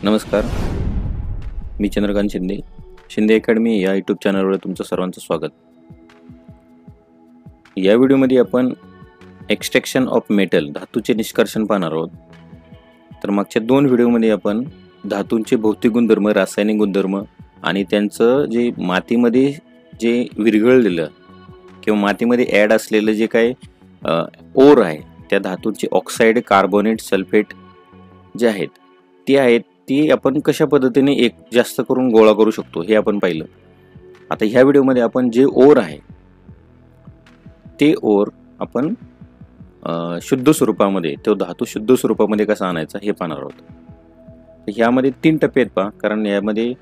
नमस्कार, मी चंद्रकांत शिंदे. शिंदे अकॅडमी या यूट्यूब चॅनलवर तुमचं सर्वांचं स्वागत. या व्हिडिओमध्ये आपण एक्सट्रॅक्शन ऑफ मेटल धातूचे निष्कर्षण पाहणार आहोत. तर मागच्या दोन व्हिडिओमध्ये आपण धातूंचे भौतिक गुणधर्म, रासायनिक गुणधर्म आणि त्यांचं जे मातीमध्ये जे विरघळलेलं किंवा मातीमध्ये ॲड असलेलं जे काय ओर आहे त्या धातूंचे ऑक्साईड, कार्बोनेट, सल्फेट जे आहेत ती आपण कशा पद्धतीने एक जास्त करून गोळा करू शकतो हे आपण पाहिलं. आता ह्या व्हिडिओमध्ये आपण जे ओर आहे ते ओर आपण शुद्ध स्वरूपामध्ये, तो धातू शुद्ध स्वरूपामध्ये कसा आणायचा हे पाहणार आहोत. तर ह्यामध्ये 3 टप्पे आहेत पहा, कारण यामध्ये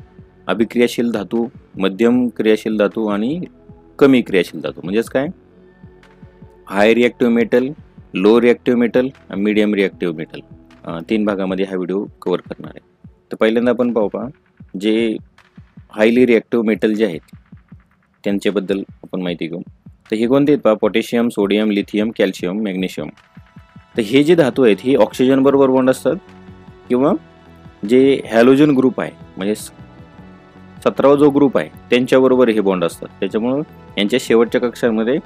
अभिक्रियाशील धातू, मध्यम क्रियाशील धातू आणि कमी क्रियाशील धातू म्हणजेच काय, high reactive metal, low reactive metal आणि मीडियम रिॲक्टिव्ह मेटल, 3 भागामध्ये हा व्हिडिओ कव्हर करणार आहे. तर पहिल्यांदा आपण पाहू पहा, जे हायली रिॲक्टिव्ह मेटल जे आहेत त्यांच्याबद्दल आपण माहिती घेऊ. तर हे कोणते आहेत पहा, potassium, sodium, lithium, calcium, magnesium. तर हे जे धातू आहेत हे ऑक्सिजन बरोबर बॉन्ड असतात किंवा जे हॅलोजन ग्रुप आहे म्हणजे 17वा जो ग्रुप आहे त्यांच्याबरोबर हे बॉन्ड असतात. त्याच्यामुळं यांच्या शेवटच्या कक्षामध्ये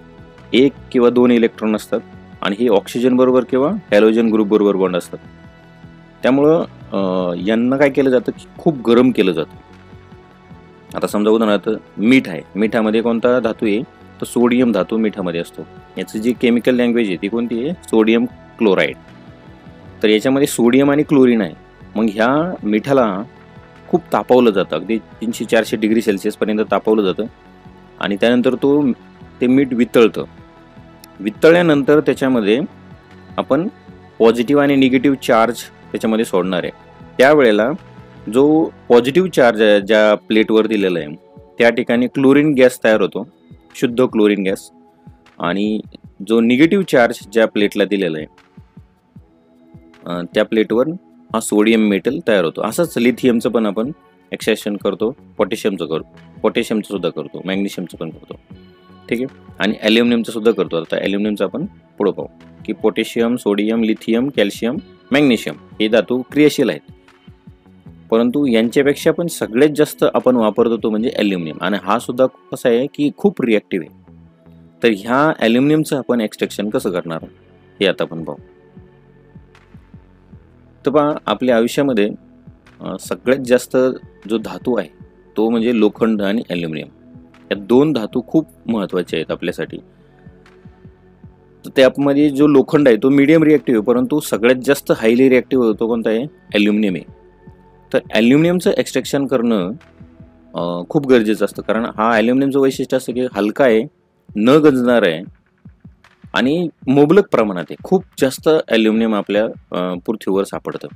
1 किंवा 2 इलेक्ट्रॉन असतात आणि हे ऑक्सिजन बरोबर किंवा हॅलोजन ग्रुप बरोबर बॉन्ड असतात. त्यामुळं यांना काय केलं जातं की खूप गरम केलं जातं. आता समजा उदाहरणार्थ मीठ आहे, मिठामध्ये कोणता धातू आहे तर सोडियम धातू मिठामध्ये असतो. याची जी केमिकल लँग्वेज आहे ती कोणती आहे, सोडियम क्लोराईड. तर याच्यामध्ये सोडियम आणि क्लोरीन आहे. मग ह्या मिठाला खूप तापवलं जातं, अगदी 300-400 डिग्री सेल्सिअसपर्यंत तापवलं जातं आणि त्यानंतर ते मीठ वितळतं. वितळल्यानंतर त्याच्यामध्ये आपण पॉझिटिव्ह आणि निगेटिव्ह चार्ज त्याच्यामध्ये सोडणार आहे. त्यावेळेला जो पॉझिटिव्ह चार्ज आहे ज्या प्लेटवर दिलेला आहे त्या ठिकाणी क्लोरीन गॅस तयार होतो, शुद्ध क्लोरीन गॅस, आणि जो निगेटिव्ह चार्ज ज्या प्लेटला दिलेला आहे त्या प्लेटवर हा सोडियम मेटल तयार होतो. असंच लिथियमचं पण आपण एक्सट्रॅक्शन करतो, पोटॅशियमचं सुद्धा करतो, मॅग्नेशियमचं पण करतो, ठीक आहे, आणि ॲल्युमिनियमचं सुद्धा करतो. आता ॲल्युमिनियमचं आपण पुढं पाहू की potassium, sodium, lithium, calcium, magnesium हे धातू क्रियाशील आहेत, परंतु यांच्यापेक्षा पण सगळ्यात जास्त आपण वापरतो तो म्हणजे ॲल्युमिनियम, आणि हा सुद्धा कसा आहे की खूप रिॲक्टिव्ह आहे. तर ह्या ॲल्युमिनियमचं आपण एक्सट्रॅक्शन कसं करणार हे आता आपण पाहू. तर पहा, आपल्या आयुष्यामध्ये सगळ्यात जास्त जो धातू आहे तो म्हणजे लोखंड आणि ॲल्युमिनियम. या 2 धातू खूप महत्त्वाचे आहेत आपल्यासाठी. तर त्यामध्ये जो लोखंड आहे तो मीडियम रिॲक्टिव्ह आहे, परंतु सगळ्यात जास्त हायली रिॲक्टिव्ह होतो कोणता आहे, ॲल्युमिनियम आहे. तर ॲल्युमिनियमचं एक्सट्रॅक्शन करणं खूप गरजेचं असतं, कारण हा ॲल्युमिनियमचं वैशिष्ट्य असं की हलका आहे, न गंजणार आहे आणि मुबलक प्रमाणात आहे. खूप जास्त ॲल्युमिनियम आपल्या पृथ्वीवर सापडतं.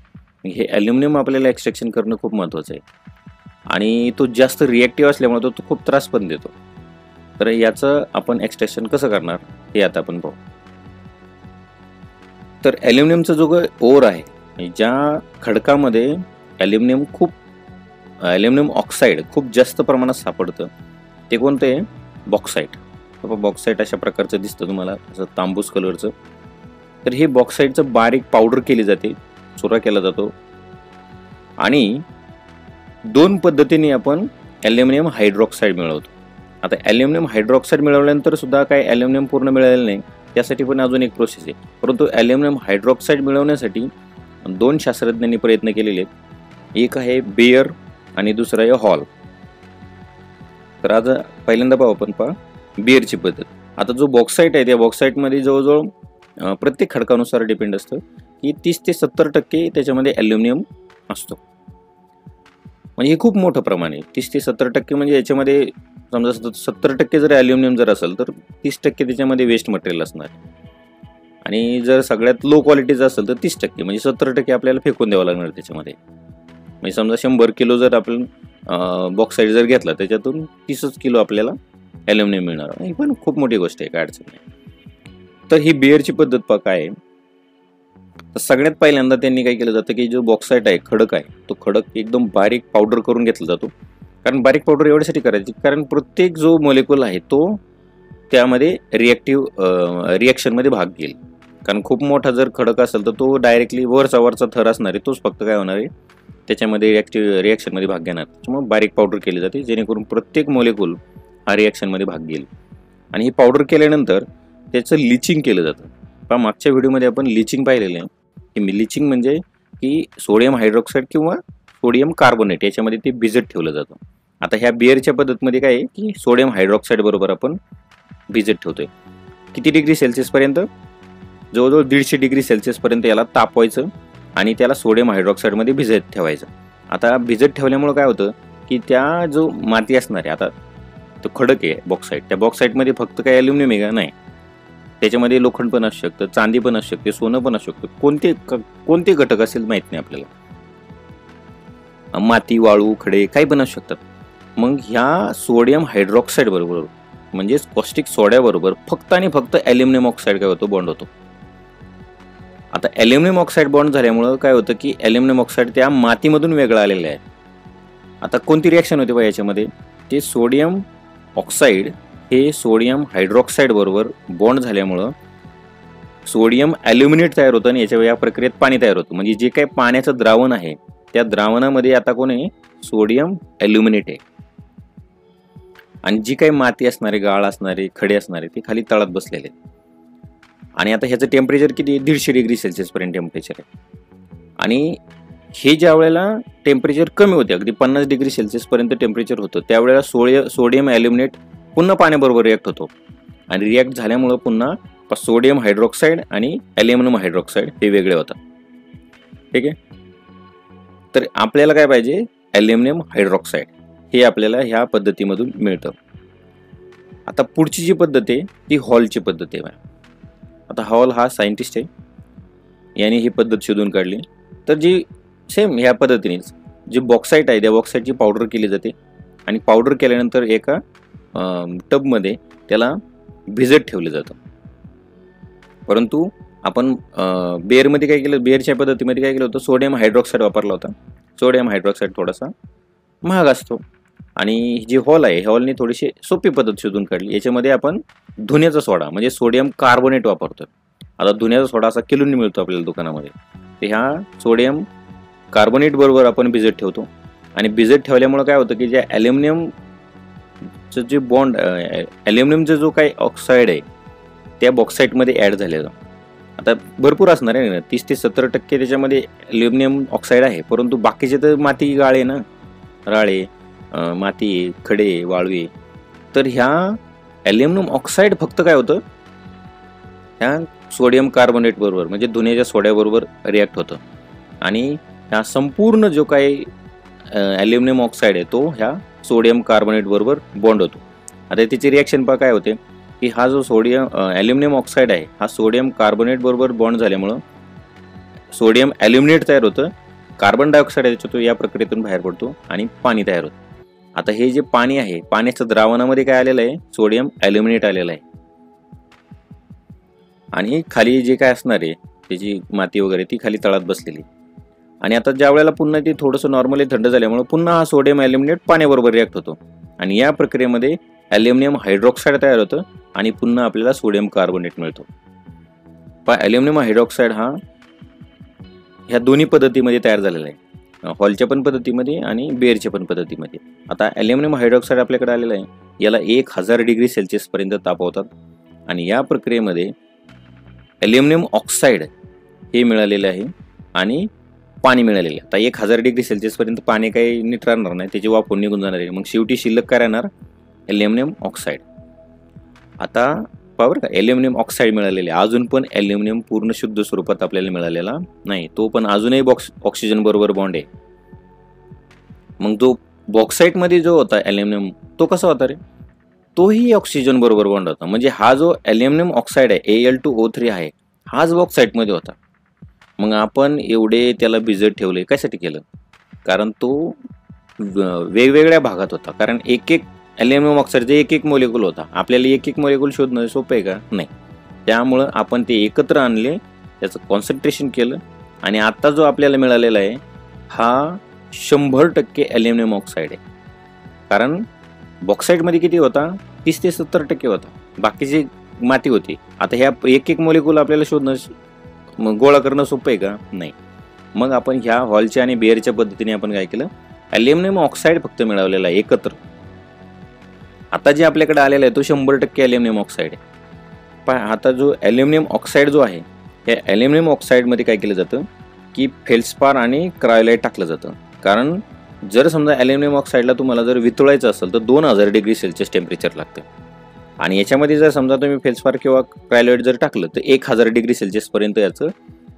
हे ॲल्युमिनियम आपल्याला एक्सट्रॅक्शन करणं खूप महत्त्वाचं आहे आणि तो जास्त रिॲक्टिव्ह असल्यामुळे तो खूप त्रास पण देतो. तर याचं आपण एक्सट्रॅक्शन कसं करणार हे आता आपण पाहू. तर ॲल्युमिनियमचा जो ओर आहे, ज्या खडकामध्ये ॲल्युमिनियम ऑक्साईड खूप जास्त प्रमाणात सापडतं ते कोणतं आहे, बॉक्साईट. बॉक्साईट अशा प्रकारचं दिसतं तुम्हाला, असं तांबूस कलरचं. तर हे बॉक्साईटचं बारीक पावडर केली जाते, चुरा केला जातो, आणि 2 पद्धतीने आपण ॲल्युमिनियम हायड्रॉक्साईड मिळवतो. आता ॲल्युमिनियम हायड्रॉक्साईड मिळवल्यानंतर सुद्धा काही ॲल्युमिनियम पूर्ण मिळालेलं नाही, त्यासाठी पण अजून एक प्रोसेस आहे. परंतु ॲल्युमिनियम हायड्रॉक्साईड मिळवण्यासाठी 2 शास्त्रज्ञांनी प्रयत्न केलेले आहेत. एक आहे बेयर आणि दुसरा आहे हॉल. तर आज पहिल्यांदा पाहू आपण बेयरची पद्धत. आता जो बॉक्साईट आहे त्या बॉक्साईटमध्ये जवळजवळ प्रत्येक खडकानुसार डिपेंड असतं की 30 ते 70% त्याच्यामध्ये ॲल्युमिनियम असतो. म्हणजे हे खूप मोठं प्रमाण आहे. 30 ते 70% म्हणजे याच्यामध्ये समजा 70% जर ॲल्युमिनियम जर असेल तर 30% त्याच्यामध्ये वेस्ट मटेरियल असणार, आणि जर सगळ्यात लो क्वालिटीचं असेल तर 30%, म्हणजे 70% आपल्याला फेकून द्यावं लागणार त्याच्यामध्ये. म्हणजे समजा 100 किलो जर आपण बॉक्साईट जर घेतला त्याच्यातून 30 किलो आपल्याला ॲल्युमिनियम मिळणार. ही पण खूप मोठी गोष्ट आहे, काय अडचण नाही. तर ही बेयरची पद्धत काय आहे, तर सगळ्यात पहिल्यांदा त्यांनी काय केलं जातं की जो बॉक्साईट आहे, खडक आहे, तो खडक एकदम बारीक पावडर करून घेतला जातो. कारण बारीक पावडर एवढ्यासाठी करायची कारण प्रत्येक जो मॉलिक्यूल आहे तो त्यामध्ये रिॲक्शनमध्ये भाग घेईल. कारण खूप मोठा जर खडक असेल तर तो डायरेक्टली वरचा थर असणार आहे, तोच फक्त काय होणार आहे, त्याच्यामध्ये रिॲक्शनमध्ये भाग घेणार, त्याच्यामुळे बारीक पावडर केली जाते जेणेकरून प्रत्येक मोलेक्यूल हा रिॲक्शनमध्ये भाग घेईल. आणि ही पावडर केल्यानंतर त्याचं लिचिंग केलं जातं. पण मागच्या व्हिडिओमध्ये आपण लिचिंग पाहिलेलं आहे की लिचिंग म्हणजे की सोडियम हायड्रॉक्साईड किंवा सोडियम कार्बोनेट याच्यामध्ये ते भिजत ठेवलं जातं. आता ह्या बिअरच्या पद्धतीमध्ये काय आहे की सोडियम हायड्रॉक्साईड बरोबर आपण भिजत ठेवतोय. किती डिग्री सेल्सिअसपर्यंत? जवळजवळ 150 डिग्री सेल्सिअसपर्यंत याला तापवायचं आणि त्याला सोडियम हायड्रॉक्साईडमध्ये भिजत ठेवायचं. आता भिजत ठेवल्यामुळं काय होतं की त्या जो माती असणार आहे, आता तो खडक आहे बॉक्साईट, त्या बॉक्साईटमध्ये फक्त काय ॲल्युमिनियम आहे का? नाही, त्याच्यामध्ये लोखंड पण असू शकतं, चांदी पण असू शकते, सोनं पण असू शकतं, कोणते घटक असेल माहीत नाही आपल्याला, माती, वाळू, खडे काही पण असू शकतात. मग ह्या सोडियम हायड्रॉक्साईड बरोबर म्हणजेच कॉस्टिक सोड्याबरोबर फक्त आणि फक्त ॲल्युमिनियम ऑक्साईड काय होतो? बॉन्ड होतो. आता ॲल्युमिनियम ऑक्साईड बॉन्ड झाल्यामुळं काय होतं की ॲल्युमिनियम ऑक्साईड त्या मातीमधून वेगळं आलेलं आहे. आता कोणती रिॲक्शन होते बा याच्यामध्ये? ते सोडियम ऑक्साईड हे सोडियम हायड्रॉक्साईड बरोबर बॉन्ड झाल्यामुळं सोडियम ॲल्युमिनेट तयार होतं आणि या प्रक्रियेत पाणी तयार होतं. म्हणजे जे काही पाण्याचं द्रावण आहे त्या द्रावणामध्ये आता कोण आहे? सोडियम ॲल्युमिनेट आहे. आणि जी काही माती असणारे, गाळ असणारे, खडे असणारे ते खाली तळात बसलेले आहेत. आणि आता ह्याचं टेम्परेचर किती? 150 डिग्री सेल्सिअसपर्यंत टेम्परेचर आहे. आणि हे ज्या वेळेला टेम्परेचर कमी होते, अगदी 50 डिग्री सेल्सिअसपर्यंत टेम्परेचर होतं, त्यावेळेला सोडियम ॲल्युमिनेट पुन्हा पाण्याबरोबर रिॲक्ट होतो. आणि रिॲक्ट झाल्यामुळं पुन्हा सोडियम हायड्रॉक्साईड आणि ॲल्युमिनियम हायड्रॉक्साईड हे वेगळे होतात. ठीक आहे. तर आपल्याला काय पाहिजे? ॲल्युमिनियम हायड्रॉक्साईड हे आपल्याला ह्या पद्धतीमधून मिळतं. आता पुढची जी पद्धत आहे ती हॉलची पद्धत आहे. आता हॉल हा सायंटिस्ट आहे, याने ही पद्धत शोधून काढली. तर जी सेम ह्या पद्धतीनेच जी बॉक्साईट आहे त्या बॉक्साईटची पावडर केली जाते आणि पावडर केल्यानंतर एका टबमध्ये त्याला भिजत ठेवलं जातं. परंतु आपण बेअरमध्ये काय केलं? बेअरच्या पद्धतीमध्ये काय केलं होतं? सोडियम हायड्रॉक्साईड वापरला होता. सोडियम हायड्रॉक्साईड थोडासा महाग असतो. आणि जी हॉल आहे, हॉलने थोडीशी सोपी पद्धत शोधून काढली. याच्यामध्ये आपण धुण्याचा सोडा म्हणजे सोडियम कार्बोनेट वापरतो. आता धुण्याचा सोडा असा किलोनी मिळतो आपल्याला दुकानामध्ये. तर ह्या सोडियम कार्बोनेट बरोबर आपण भिजत ठेवतो. आणि भिजत ठेवल्यामुळे काय होतं की जे ॲल्युमिनियमचं जे बॉन्ड, ॲल्युमिनियमचा जो काही ऑक्साईड आहे त्या बॉक्साईटमध्ये ॲड झालेलं. आता भरपूर असणार आहे ना, 30 ते 70% त्याच्यामध्ये ॲल्युमिनियम ऑक्साईड आहे. परंतु बाकीचे तर माती, गाळे ना, राळे, माती, खडे, वाळवे. तर ह्या ॲल्युमिनियम ऑक्साईड फक्त काय होतं? ह्या सोडियम कार्बोनेट बरोबर म्हणजे धुण्याच्या सोड्याबरोबर रिॲक्ट होतं. आणि ह्या संपूर्ण जो काही ॲल्युमिनियम ऑक्साईड आहे तो ह्या सोडियम कार्बोनेट बरोबर बॉन्ड होतो. आता त्याची रिॲक्शन पहा काय होते की हा जो ॲल्युमिनियम ऑक्साईड आहे हा सोडियम कार्बोनेट बरोबर बॉन्ड झाल्यामुळं सोडियम ॲल्युमिनेट तयार होतं. कार्बन डायऑक्साईड आहे त्याच्यातून या प्रक्रियेतून बाहेर पडतो आणि पाणी तयार होतं. आता हे जे पाणी आहे, पाण्याच्या द्रावणामध्ये काय आलेलं आहे? सोडियम ॲल्युमिनेट आलेलं आहे. आणि खाली जे काय असणार आहे त्याची माती वगैरे ती खाली तळात बसलेली. आणि आता ज्या वेळेला पुन्हा ती थोडंसं नॉर्मली थंड झाल्यामुळे पुन्हा हा सोडियम ॲल्युमिनेट पाण्याबरोबर रिॲक्ट होतो. आणि या प्रक्रियेमध्ये ॲल्युमिनियम हायड्रॉक्साईड तयार होतं आणि पुन्हा आपल्याला सोडियम कार्बोनेट मिळतो. ॲल्युमिनियम हायड्रॉक्साईड हा ह्या दोन्ही पद्धतीमध्ये तयार झालेला आहे, हॉलच्या पण पद्धतीमध्ये आणि बेअरच्या पण पद्धतीमध्ये. आता ॲल्युमिनियम हायड्रॉक्साईड आपल्याकडे आलेलं आहे, याला 1000 डिग्री सेल्सिअसपर्यंत तापवतात. आणि या प्रक्रियेमध्ये ॲल्युमिनियम ऑक्साईड हे मिळालेलं आहे आणि पाणी मिळालेलं आहे. आता 1000 डिग्री सेल्सिअसपर्यंत पाणी काही नीट राहणार नाही, त्याची वाफ निघून जाणार आहे. मग शेवटी शिल्लक काय राहणार? Aluminium oxide. आता बरोबर का, ॲल्युमिनियम ऑक्साईड मिळालेले. अजून पण ॲल्युमिनियम पूर्ण शुद्ध स्वरूपात आपल्याला मिळालेला नाही, तो पण अजूनही ऑक्सिजन बरोबर बॉन्ड आहे. मग जो बॉक्साईटमध्ये जो होता ॲल्युमिनियम तो कसा होता रे? तोही ऑक्सिजन बरोबर बॉन्ड होता. म्हणजे हा जो ॲल्युमिनियम ऑक्साईड आहे Al2O3 आहे, हाच बॉक्साईटमध्ये होता. मग आपण एवढे त्याला भिजत ठेवले कशासाठी केलं? कारण तो वेगवेगळ्या भागात होता. कारण एक ॲल्युमिनियम ऑक्साईडचे एक मोलेक्युल होता. आपल्याला एक मोलेक्युल शोधणं सोपं आहे का? नाही. त्यामुळं आपण ते एकत्र आणले, त्याचं कॉन्सन्ट्रेशन केलं आणि आता जो आपल्याला मिळालेला आहे हा 100% ॲल्युमिनियम ऑक्साईड आहे. कारण बॉक्साईटमध्ये किती होता? 30 ते 70% होता, बाकीची माती होती. आता ह्या एक मोलेक्युल आपल्याला शोधणं, गोळा करणं सोपं आहे का? नाही. मग आपण ह्या हॉलच्या आणि बेअरच्या पद्धतीने आपण काय केलं, ॲल्युमिनियम ऑक्साईड फक्त मिळवलेला आहे एकत्र. आता जे आपल्याकडे आलेला आहे तो 100% ॲल्युमिनियम ऑक्साईड आहे. आता जो ॲल्युमिनियम ऑक्साईड जो आहे, या ॲल्युमिनियम ऑक्साईडमध्ये काय केलं जातं की फेल्डस्पार आणि क्रायोलाइट टाकलं जातं. कारण जर समजा ॲल्युमिनियम ऑक्साईडला तुम्हाला जर वितळायचं असेल तर 2000 डिग्री सेल्सिअस टेम्परेचर लागतं, आणि याच्यामध्ये जर समजा तुम्ही फेल्डस्पार किंवा क्रायोलाइट जर टाकलं तर 1000 डिग्री सेल्सिअसपर्यंत याचं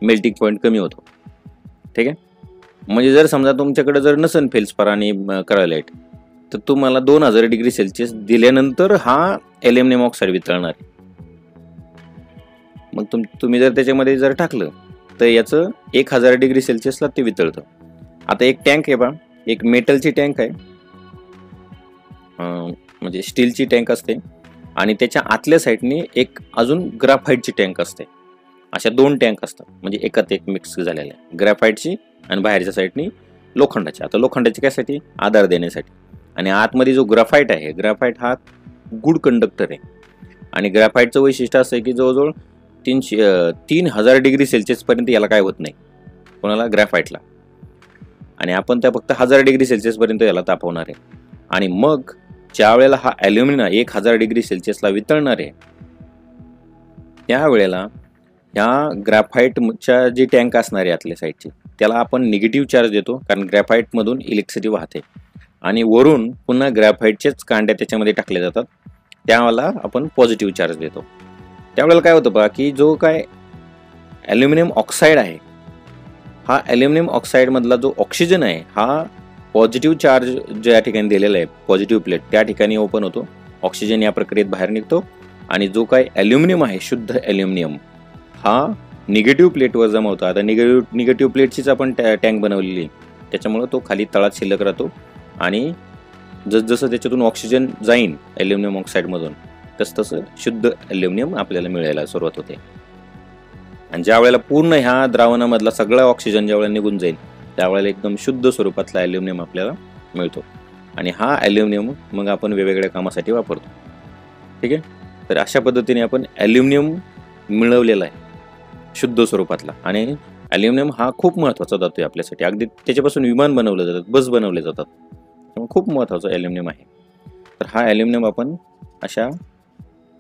मेल्टिंग पॉईंट कमी होतो. ठीक आहे. म्हणजे जर समजा तुमच्याकडे जर नसेल फेल्डस्पार आणि क्रायोलाइट तर तुम्हाला 2000 डिग्री सेल्सिअस दिल्यानंतर हा ॲल्युमिनियम ऑक्साईड वितळणार. मग तुम्ही जर त्याच्यामध्ये जर टाकलं तर याचं 1000 डिग्री सेल्सिअसला ते वितळतं. आता एक टँक आहे बा, एक मेटलची टँक आहे, म्हणजे स्टीलची टँक असते, आणि त्याच्या आतल्या साईडने एक अजून ग्राफाईटची टँक असते. अशा 2 टँक असतात, म्हणजे एकात एक मिक्स झालेल्या, ग्राफाईटची आणि बाहेरच्या साईडनी लोखंडाची. आता लोखंडाची कशासाठी, आधार देण्यासाठी. आणि आतमध्ये जो ग्राफाईट आहे, ग्राफाईट हा गुड कंडक्टर आहे, आणि ग्राफाईटचं वैशिष्ट्य असं आहे की जवळजवळ 3000 डिग्री सेल्सिअसपर्यंत याला काय होत नाही, कोणाला, ग्राफाईटला. आणि आपण त्या फक्त 1000 डिग्री सेल्सिअसपर्यंत याला तापवणार आहे. आणि मग ज्या वेळेला हा ॲल्युमिनियम 1000 डिग्री सेल्सिअसला वितळणार आहे, त्यावेळेला ह्या ग्राफाईटच्या जी टँक असणार आहे आतल्या साईडची, त्याला आपण निगेटिव्ह चार्ज देतो, कारण ग्राफाईटमधून इलेक्ट्रिसिटी वाहते, आणि वरून पुन्हा ग्राफाईटचेच कांड्या त्याच्यामध्ये टाकल्या जातात, त्यावेळेला आपण पॉझिटिव्ह चार्ज देतो. त्यावेळेला काय होतं पहा की जो काय ॲल्युमिनियम ऑक्साईड आहे, हा ॲल्युमिनियम ऑक्साईडमधला जो ऑक्सिजन आहे हा पॉझिटिव्ह चार्ज ज्या ठिकाणी दिलेला आहे, पॉझिटिव्ह प्लेट, त्या ठिकाणी ओपन होतो, ऑक्सिजन या प्रक्रियेत बाहेर निघतो, आणि जो काय ॲल्युमिनियम आहे, शुद्ध ॲल्युमिनियम, हा निगेटिव्ह प्लेटवर जमा होतो. आता निगेटिव्ह प्लेटचीच आपण टँक बनवलेली आहे, त्याच्यामुळं तो खाली तळात शिल्लक राहतो, आणि जसजसं त्याच्यातून ऑक्सिजन जाईन ॲल्युमिनियम ऑक्साईडमधून तसतसं शुद्ध ॲल्युमिनियम आपल्याला मिळायला सुरुवात होते. आणि ज्या वेळेला पूर्ण ह्या द्रावणामधला सगळा ऑक्सिजन ज्या वेळेला निघून जाईल त्यावेळेला एकदम शुद्ध स्वरूपातला ॲल्युमिनियम आपल्याला मिळतो, आणि हा ॲल्युमिनियम मग आपण वेगवेगळ्या कामासाठी वापरतो. ठीक आहे. तर अशा पद्धतीने आपण ॲल्युमिनियम मिळवलेला आहे शुद्ध स्वरूपातला, आणि ॲल्युमिनियम हा खूप महत्त्वाचा धातू आहे आपल्यासाठी. अगदी त्याच्यापासून विमान बनवले जातात, बस बनवले जातात, खूप महत्त्वाचं ॲल्युमिनियम आहे. तर हा ॲल्युमिनियम आपण अशा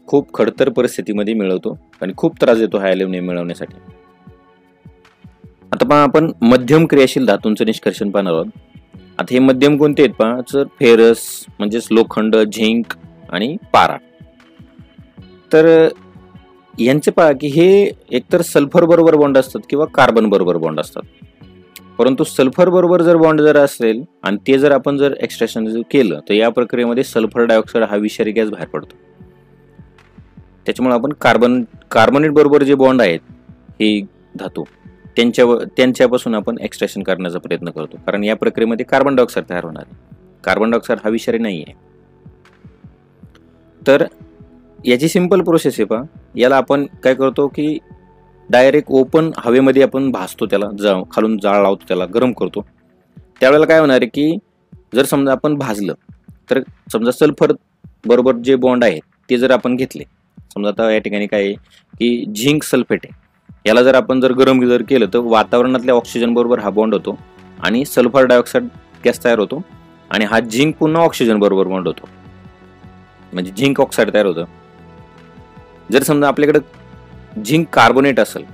खूप खडतर परिस्थितीमध्ये मिळवतो, आणि खूप त्रास देतो हा ॲल्युमिनियम मिळवण्यासाठी. आता पहा आपण मध्यम क्रियाशील धातूंचं निष्कर्षण पाहणार आहोत. आता हे मध्यम कोणते आहेत पहा, तर फेरस म्हणजेच लोखंड, झिंक आणि पारा. तर यांचे पहा की हे एकतर सल्फर बरोबर बॉन्ड असतात किंवा कार्बन बरोबर बॉन्ड असतात. परंतु सल्फर बरोबर जर बॉन्ड जर असेल आणि ते जर आपण जर एक्सट्रॅक्शन केलं तर या प्रक्रियेमध्ये सल्फर डायऑक्साईड हा विषारी गॅस बाहेर पडतो. त्याच्यामुळे आपण कार्बोनेट बरोबर जे बॉन्ड आहेत हे धातू त्यांच्यापासून आपण एक्सट्रॅक्शन करण्याचा प्रयत्न करतो, कारण या प्रक्रियेमध्ये कार्बन डायऑक्साईड तयार होणार आहे. कार्बन डायऑक्साईड हा विषारी नाही आहे. तर याची सिंपल प्रोसेस आहे पहा. याला आपण काय करतो की डायरेक्ट ओपन हवेमध्ये आपण भाजतो, त्याला खालून जाळ लावतो, त्याला गरम करतो. त्यावेळेला काय होणार आहे की जर समजा आपण भाजलं तर समजा सल्फर बरोबर जे बॉन्ड आहेत ते जर आपण घेतले, समजा आता या ठिकाणी काय आहे की झिंक सल्फेट आहे, याला जर आपण जर गरम जर केलं तर वातावरणातल्या ऑक्सिजन बरोबर हा बॉन्ड होतो आणि सल्फर डायऑक्साईड गॅस तयार होतो, आणि हा झिंक पुन्हा ऑक्सिजन बरोबर बॉन्ड होतो, म्हणजे झिंक ऑक्साईड तयार होतं. जर समजा आपल्याकडे झिंक कार्बोनेट असेल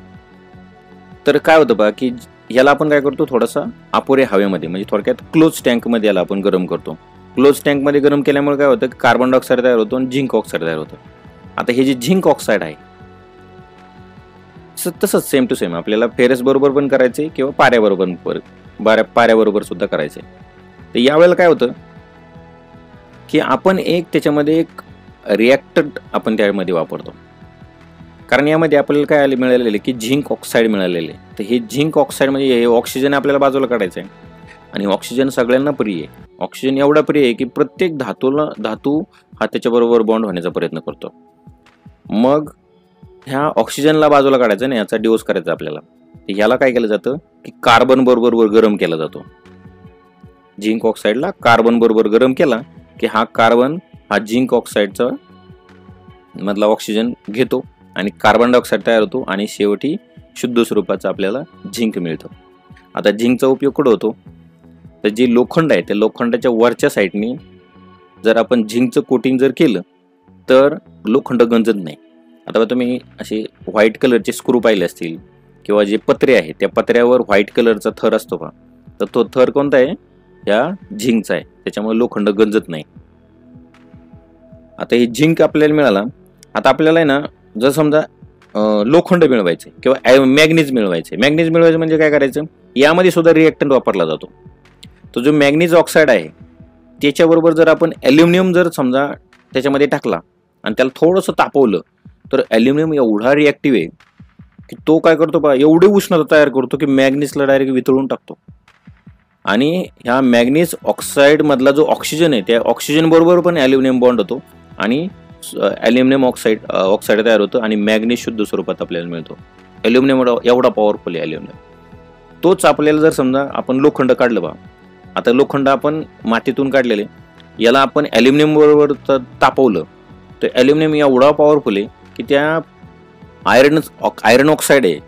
तर काय होतं बघा की याला आपण काय करतो, थोडासा अपुरे हवेमध्ये, म्हणजे थोडक्यात क्लोज टँकमध्ये याला आपण गरम करतो. क्लोज टँकमध्ये गरम केल्यामुळे काय होतं की कार्बन डायऑक्साईड तयार होतो आणि झिंक ऑक्साईड तयार होतं. आता हे जे झिंक ऑक्साईड आहे तसंच सेम टू सेम आपल्याला फेरस बरोबर पण करायचे किंवा पाऱ्याबरोबर सुद्धा करायचे. तर यावेळेला काय होतं की आपण त्याच्यामध्ये एक रिॲक्टर आपण त्यामध्ये वापरतो, कारण यामध्ये आपल्याला काय मिळालेले की झिंक ऑक्साईड मिळालेले. तर हे झिंक ऑक्साईड म्हणजे हे ऑक्सिजन आपल्याला बाजूला काढायचं आहे, आणि ऑक्सिजन सगळ्यांना प्रिय आहे. ऑक्सिजन एवढा प्रिय आहे की प्रत्येक धातू हा त्याच्याबरोबर बॉन्ड होण्याचा प्रयत्न करतो. मग ह्या ऑक्सिजनला बाजूला काढायचं नाही, याचा डिवोर्स करायचा आपल्याला. ह्याला काय केलं जातं की कार्बन बरोबर गरम केला जातो. झिंक ऑक्साईडला कार्बन बरोबर गरम केला की हा कार्बन हा झिंक ऑक्साईडचा मधला ऑक्सिजन घेतो आणि कार्बन डायऑक्साईड तयार होतो, आणि शेवटी शुद्ध स्वरूपाचं आपल्याला झिंक मिळतं. आता झिंकचा उपयोग कुठं होतो, तर जे लोखंड आहे त्या लोखंडाच्या वरच्या साईडनी जर आपण झिंकचं कोटिंग जर केलं तर लोखंड गंजत नाही. आता तुम्ही असे व्हाईट कलरचे स्क्रू पाहिले असतील किंवा जे पत्रे आहे त्या पत्र्यावर व्हाईट कलरचा थर असतो का, तर तो थर कोणता आहे, ह्या झिंकचा आहे, त्याच्यामुळे लोखंड गंजत नाही. आता हे झिंक आपल्याला मिळाला. आता आपल्याला आहे ना, जर समजा लोखंड मिळवायचे किंवा मॅग्नीज मिळवायचे. मॅग्नीज मिळवायचं म्हणजे काय करायचं, यामध्ये सुद्धा रिएक्टंट वापरला जातो. तो जो मॅग्नीज ऑक्साईड आहे त्याच्याबरोबर जर आपण ॲल्युमिनियम जर समजा त्याच्यामध्ये टाकला आणि त्याला थोडंसं तापवलं तर ॲल्युमिनियम एवढा रिॲक्टिव्ह आहे की तो काय करतो बा, एवढी उष्णता तयार करतो की मॅग्नीजला डायरेक्ट वितळून टाकतो. आणि ह्या मॅग्नीज ऑक्साईड मधला जो ऑक्सिजन आहे त्या ऑक्सिजन बरोबर पण ॲल्युमिनियम बॉन्ड होतो आणि ॲल्युमिनियम ऑक्साईड तयार होतं आणि मॅग्नीज शुद्ध स्वरूपात आपल्याला मिळतो. ॲल्युमिनियम एवढा पॉवरफुल आहे ॲल्युमिनियम. तोच आपल्याला जर समजा आपण लोखंड काढलं बा, आता लोखंड आपण मातीतून काढलेले, याला आपण ॲल्युमिनियम बरोबर तापवलं तर ॲल्युमिनियम एवढा पॉवरफुल आहे की त्या आयरन ऑक्साईड आहे,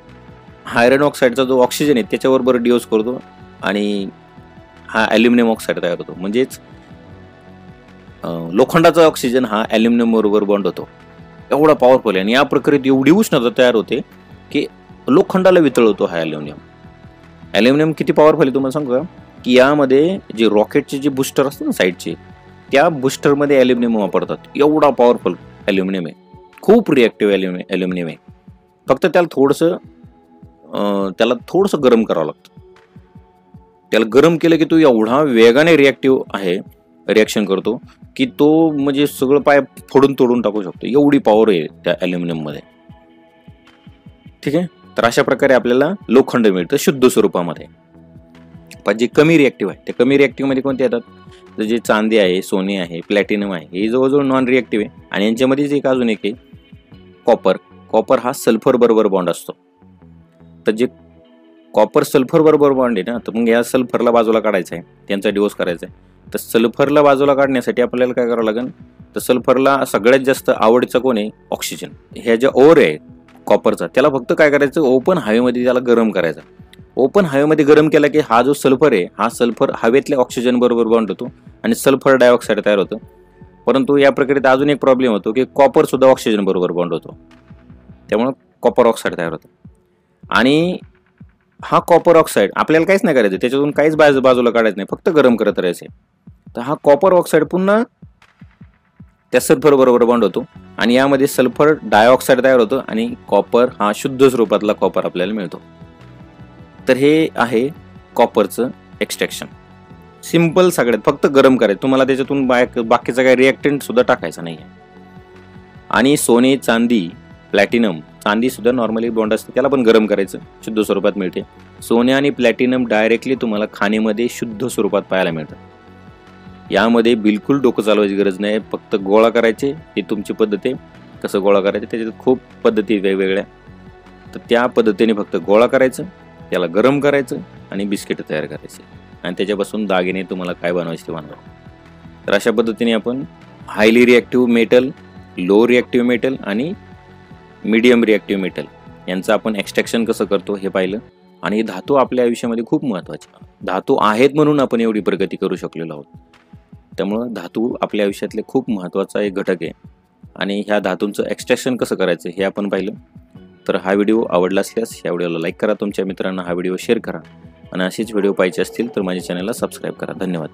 आयरन ऑक्साईडचा जो ऑक्सिजन आहे त्याच्याबरोबर डिओज करतो आणि हा ॲल्युमिनियम ऑक्साईड तयार होतो. म्हणजेच लोखंडाचा ऑक्सिजन हा ॲल्युमिनियम बरोबर बॉन्ड होतो. एवढा पॉवरफुल आहे आणि या प्रक्रियेत एवढी उष्णता तयार होते की लोखंडाला वितळवतो हा ॲल्युमिनियम. ॲल्युमिनियम किती पॉवरफुल आहे तुम्हाला सांगू का, की यामध्ये जे रॉकेटचे जे बुस्टर असतात ना साईडचे, त्या बुस्टरमध्ये ॲल्युमिनियम वापरतात. एवढा पॉवरफुल ॲल्युमिनियम आहे, खूप रिॲक्टिव्ह ॲल्युमिनियम आहे. फक्त त्याला थोडंसं गरम करावं लागतं. त्याला गरम केलं की तो एवढा वेगाने रिॲक्शन करतो की तो म्हणजे सगळं पाय फोडून तोडून टाकू शकतो. एवढी पॉवर आहे त्या ॲल्युमिनियम मध्ये. ठीक आहे, तर अशा प्रकारे आपल्याला लोखंड मिळतं शुद्ध स्वरूपामध्ये. पण जे कमी रिॲक्टिव्ह आहे त्या कमी रिॲक्टिव्ह मध्ये कोणते येतात, तर जे चांदी आहे, सोने आहे, प्लॅटिनम आहे, हे जवळजवळ नॉन रिॲक्टिव्ह आहे. आणि यांच्यामध्येच एक अजून एक आहे कॉपर हा सल्फर बरोबर बॉन्ड असतो. तर जे कॉपर सल्फर बरोबर बॉन्ड आहे ना, तर मग या सल्फरला बाजूला काढायचा आहे, त्यांचा डिवोर्स करायचा आहे. तर सल्फरला बाजूला काढण्यासाठी आपल्याला काय करावं लागेल, तर सल्फरला सगळ्यात जास्त आवडीचा कोण आहे, ऑक्सिजन. ह्या ज्या ओर आहे कॉपरचा त्याला फक्त काय करायचं, ओपन हवेमध्ये त्याला गरम करायचा. ओपन हवेमध्ये गरम केला की हा जो सल्फर आहे हा सल्फर हवेतल्या ऑक्सिजन बरोबर बॉन्ड होतो आणि सल्फर डायऑक्साईड तयार होतं. परंतु या प्रक्रियेत अजून एक प्रॉब्लेम होतो की कॉपर सुद्धा ऑक्सिजन बरोबर बॉन्ड होतो, त्यामुळे कॉपर ऑक्साईड तयार होतं. आणि हा कॉपर ऑक्साईड आपल्याला काहीच नाही करायचं, त्याच्यातून काहीच बाजूला काढायचं नाही, फक्त गरम करत राहायचे. तर हा कॉपर ऑक्साईड पुन्हा त्या सल्फर बरोबर बॉन्ड होतो आणि यामध्ये सल्फर डायऑक्साईड तयार होतं आणि कॉपर हा शुद्ध स्वरूपातला कॉपर आपल्याला मिळतो. तर हे आहे कॉपरचं एक्सट्रॅक्शन. सिंपल सगळ्यात, फक्त गरम करायचं. तुम्हाला त्याच्यातून बाकीचा काही रिॲक्टंट सुद्धा टाकायचा नाही. आणि सोने, चांदी, प्लॅटिनम, चांदी सुद्धा नॉर्मली बॉन्ड असते, त्याला पण गरम करायचं, शुद्ध स्वरूपात मिळते. सोने आणि प्लॅटिनम डायरेक्टली तुम्हाला खाणीमध्ये शुद्ध स्वरूपात पाहायला मिळतं. यामध्ये बिलकुल डोकं चालवायची गरज नाही, फक्त गोळा करायचे. ही तुमची पद्धत आहे, कसं गोळा करायचं त्याच्यात खूप पद्धती वेगवेगळ्या. तर त्या पद्धतीने फक्त गोळा करायचं, त्याला गरम करायचं आणि बिस्किट तयार करायचे आणि त्याच्यापासून दागिने तुम्हाला काय बनवायचे ते बनवा. तर अशा पद्धतीने आपण highly reactive metal, low reactive metal आणि मीडियम रिॲक्टिव्ह मेटल यांचं आपण एक्सट्रॅक्शन कसं करतो हे पाहिलं. आणि धातू आपल्या आयुष्यामध्ये खूप महत्त्वाचे धातू आहेत म्हणून आपण एवढी प्रगती करू शकलेलो आहोत. त्यामुळं धातू आपल्या आयुष्यातले खूप महत्त्वाचा एक घटक आहे आणि ह्या धातूंचं एक्सट्रॅक्शन कसं करायचं हे आपण पाहिलं. तर हा व्हिडिओ आवडला असल्यास या व्हिडिओला लाईक करा, तुमच्या मित्रांना हा व्हिडिओ शेअर करा आणि असेच व्हिडिओ पाहिजे असतील तर माझ्या चॅनलला सबस्क्राईब करा. धन्यवाद.